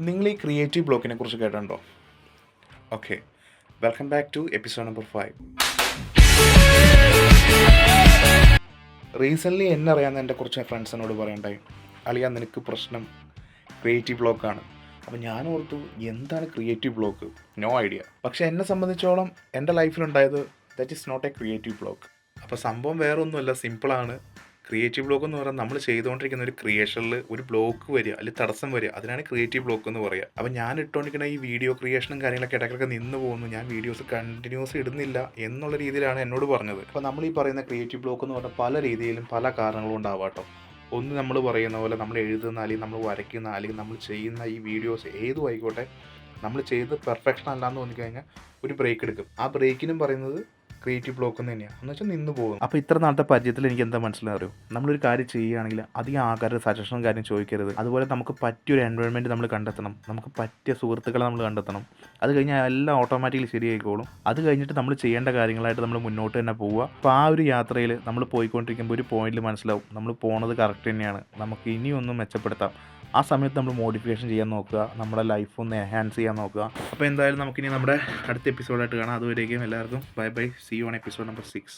നിങ്ങൾ ഈ ക്രിയേറ്റീവ് ബ്ലോക്കിനെ കുറിച്ച് കേട്ടിട്ടുണ്ടോ? Okay, welcome back to episode number 5. Recently എന്നെ അറിയാവുന്ന എൻ്റെ കുറച്ച് ഫ്രണ്ട്സ് എന്നോട് പറയണ്ടായി, അളിയാ നിനക്ക് പ്രശ്നം ക്രിയേറ്റീവ് ബ്ലോക്കാണ്. അപ്പോൾ ഞാൻ ഓർത്തു എന്താണ് ക്രിയേറ്റീവ് ബ്ലോക്ക്, നോ ഐഡിയ. പക്ഷേ എന്നെ സംബന്ധിച്ചോളം എൻ്റെ ലൈഫിലുണ്ടായത് that is not a creative block. അപ്പോൾ സംഭവം വേറെ ഒന്നുമല്ല, സിമ്പിളാണ്. ക്രിയേറ്റീവ് ബ്ലോക്ക് എന്ന് പറഞ്ഞാൽ നമ്മൾ ചെയ്തുകൊണ്ടിരിക്കുന്ന ഒരു ക്രിയേഷനിൽ ഒരു ബ്ലോക്ക് വരിക, അല്ലെങ്കിൽ തടസ്സം വരിക, അതിനാണ് ക്രിയേറ്റീവ് ബ്ലോക്ക് എന്ന് പറയുക. അപ്പോൾ ഞാൻ ഇട്ടുകൊണ്ടിരിക്കുന്ന ഈ വീഡിയോ ക്രിയേഷനും കാര്യങ്ങളൊക്കെ ഇടയ്ക്കൊക്കെ നിന്ന് പോകുന്നു, ഞാൻ വീഡിയോസ് കണ്ടിന്യൂസ് ഇടുന്നില്ല എന്നുള്ള രീതിയിലാണ് എന്നോട് പറഞ്ഞത്. അപ്പോൾ നമ്മൾ ഈ പറയുന്ന ക്രിയേറ്റീവ് ബ്ലോക്ക് എന്ന് പറഞ്ഞാൽ പല രീതിയിലും പല കാരണങ്ങളും ഉണ്ടാവാം കേട്ടോ. ഒന്ന് നമ്മൾ പറയുന്ന പോലെ നമ്മൾ എഴുതുന്ന, അല്ലെങ്കിൽ നമ്മൾ വരയ്ക്കുന്ന, അല്ലെങ്കിൽ നമ്മൾ ചെയ്യുന്ന ഈ വീഡിയോസ് ഏതും ആയിക്കോട്ടെ, നമ്മൾ ചെയ്ത് പെർഫെക്ഷൻ അല്ലാന്ന് തോന്നിക്കഴിഞ്ഞാൽ ഒരു ബ്രേക്ക് എടുക്കും. ആ ബ്രേക്കിനും പറയുന്നത് ക്രിയേറ്റീവ് ബ്ലോക്ക് എന്ന് തന്നെയാണ്, എന്ന് വെച്ചാൽ നിന്ന് പോകും. അപ്പോൾ ഇത്ര നാളത്തെ പരിചയത്തിൽ എനിക്ക് എന്താ മനസ്സിലാറിയോ, നമ്മളൊരു കാര്യം ചെയ്യുകയാണെങ്കിൽ അധികം ആൾക്കാരുടെ സജഷനും കാര്യം ചോദിക്കരുത്. അതുപോലെ നമുക്ക് പറ്റിയൊരു എൻവയോൺമെൻറ്റ് നമ്മൾ കണ്ടെത്തണം, നമുക്ക് പറ്റിയ സുഹൃത്തുക്കളെ നമ്മൾ കണ്ടെത്തണം. അത് കഴിഞ്ഞാൽ എല്ലാം ഓട്ടോമാറ്റിക്കലി ശരിയായിക്കോളും. അത് കഴിഞ്ഞിട്ട് നമ്മൾ ചെയ്യേണ്ട കാര്യങ്ങളായിട്ട് നമ്മൾ മുന്നോട്ട് തന്നെ പോവുക. അപ്പോൾ ആ ഒരു യാത്രയിൽ നമ്മൾ പോയിക്കൊണ്ടിരിക്കുമ്പോൾ ഒരു പോയിന്റിൽ മനസ്സിലാവും നമ്മൾ പോണത് കറക്റ്റ് തന്നെയാണ്, നമുക്ക് ഇനിയൊന്നും മെച്ചപ്പെടുത്താം. ആ സമയത്ത് നമ്മൾ മോഡിഫിക്കേഷൻ ചെയ്യാൻ നോക്കുക, നമ്മുടെ ലൈഫ് ഒന്ന് എൻഹാൻസ് ചെയ്യാൻ നോക്കുക. അപ്പോൾ എന്തായാലും നമുക്കിനി നമ്മുടെ അടുത്ത എപ്പിസോഡായിട്ട് കാണാം. അതുവരേക്കും എല്ലാവർക്കും bye bye. See you on episode number 6.